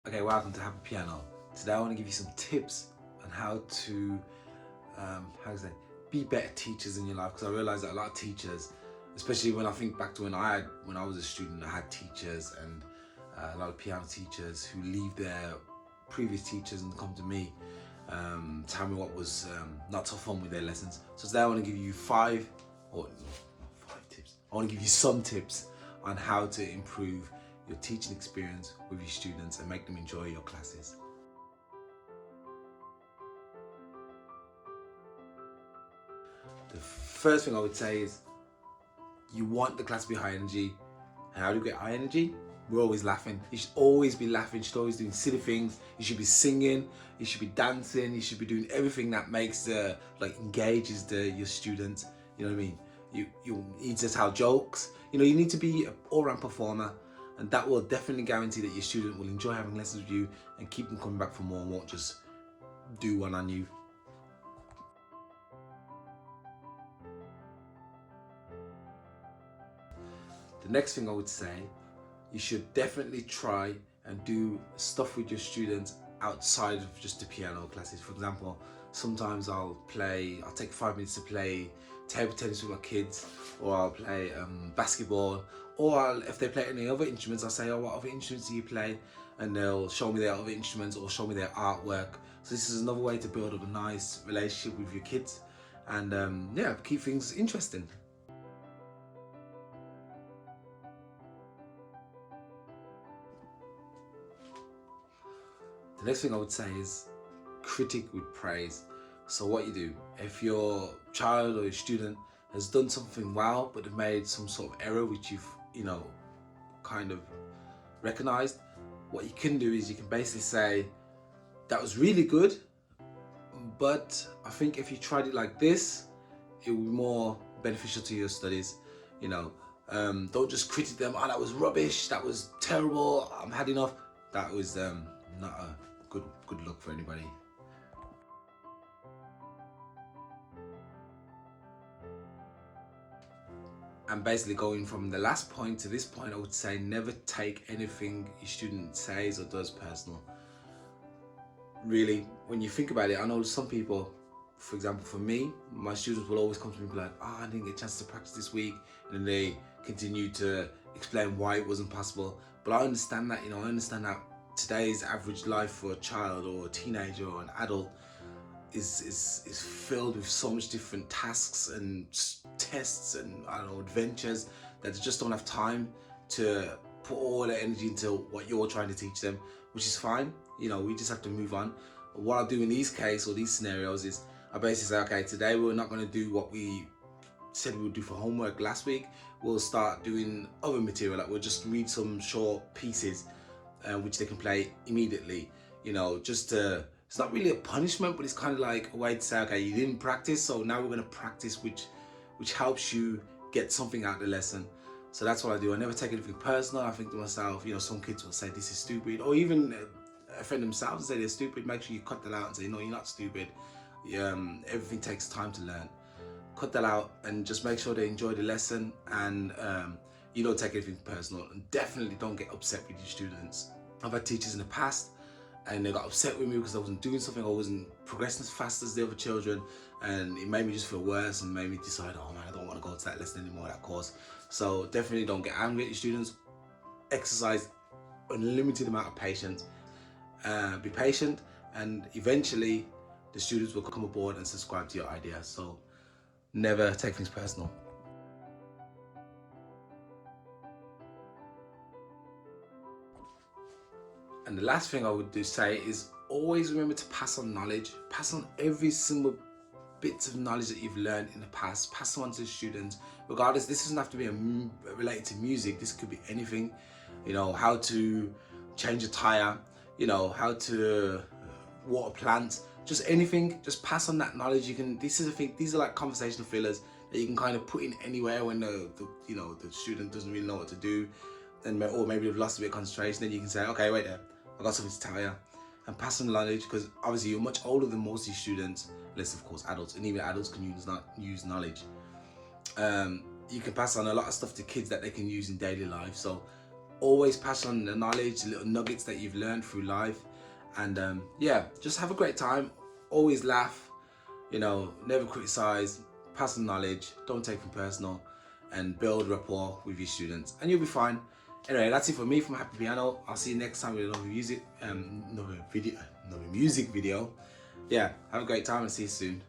Okay, welcome to Happy Piano. Today I want to give you some tips on how to, be better teachers in your life, because I realize that a lot of teachers, especially when I think back to when I was a student, I had teachers and a lot of piano teachers who leave their previous teachers and come to me, tell me what was not so fun with their lessons. So today I want to give you five tips. I want to give you some tips on how to improve your teaching experience with your students and make them enjoy your classes. The first thing I would say is you want the class to be high energy. And how do you get high energy? We're always laughing. You should always be laughing. You should always be doing silly things. You should be singing. You should be dancing. You should be doing everything that makes engages your students. You know what I mean? You need to tell jokes. You need to be an all-round performer, and that will definitely guarantee that your student will enjoy having lessons with you and keep them coming back for more and won't just do one on you. The next thing I would say, you should definitely try and do stuff with your students outside of just the piano classes. For example, sometimes I'll take 5 minutes to play table tennis with my kids, or I'll play basketball, or if they play any other instruments, I'll say, oh, what other instruments do you play? And they'll show me their other instruments or show me their artwork. So this is another way to build up a nice relationship with your kids and keep things interesting. The next thing I would say is critique with praise. So what you do, if your child or your student has done something well, but they've made some sort of error which you've, kind of recognized, what you can do is you can basically say, that was really good, but I think if you tried it like this, it would be more beneficial to your studies. Don't just critique them, oh, that was rubbish, that was terrible, I'm had enough. That was not a good look for anybody. And basically going from the last point to this point, I would say never take anything your student says or does personal. Really, when you think about it, I know some people, for example, for me, my students will always come to me and be like, I didn't get a chance to practice this week. And then they continue to explain why it wasn't possible. But I understand that, I understand that today's average life for a child or a teenager or an adult is filled with so much different tasks and tests and adventures that they just don't have time to put all their energy into what you're trying to teach them, which is fine. We just have to move on. What I'll do in these cases or these scenarios is I basically say, okay, today we're not going to do what we said we would do for homework last week. We'll start doing other material, like we'll just read some short pieces which they can play immediately. It's not really a punishment, but it's kind of like a way to say, okay, you didn't practice, so now we're going to practice, which helps you get something out of the lesson. So that's what I do. I never take anything personal. I think to myself, some kids will say this is stupid, or even offend themselves and say they're stupid. Make sure you cut that out and say, no, you're not stupid. Everything takes time to learn. Cut that out and just make sure they enjoy the lesson, and you don't take anything personal, and definitely don't get upset with your students. I've had teachers in the past and they got upset with me because I wasn't doing something, I wasn't progressing as fast as the other children, and it made me just feel worse and made me decide, oh man, I don't want to go to that lesson anymore, that course. So definitely don't get angry at your students. Exercise unlimited amount of patience. Be patient, and eventually the students will come aboard and subscribe to your ideas. So never take things personal. And the last thing I would say is always remember to pass on knowledge. Pass on every single bits of knowledge that you've learned in the past. Pass them on to the students. Regardless, this doesn't have to be related to music. This could be anything. How to change a tire. How to water plants. Just anything. Just pass on that knowledge. These are like conversational fillers that you can kind of put in anywhere when the student doesn't really know what to do, or maybe they've lost a bit of concentration. Then you can say, okay, wait there, I got something to tell you, and pass on knowledge, because obviously you're much older than most of these students, unless of course adults, and even adults can use knowledge. You can pass on a lot of stuff to kids that they can use in daily life. So always pass on the knowledge, little nuggets that you've learned through life. And yeah, just have a great time. Always laugh, you know, never criticize, pass on knowledge, don't take them personal, and build rapport with your students, and you'll be fine. Anyway, that's it for me from Happy Piano. I'll see you next time with another music video. Yeah, have a great time and see you soon.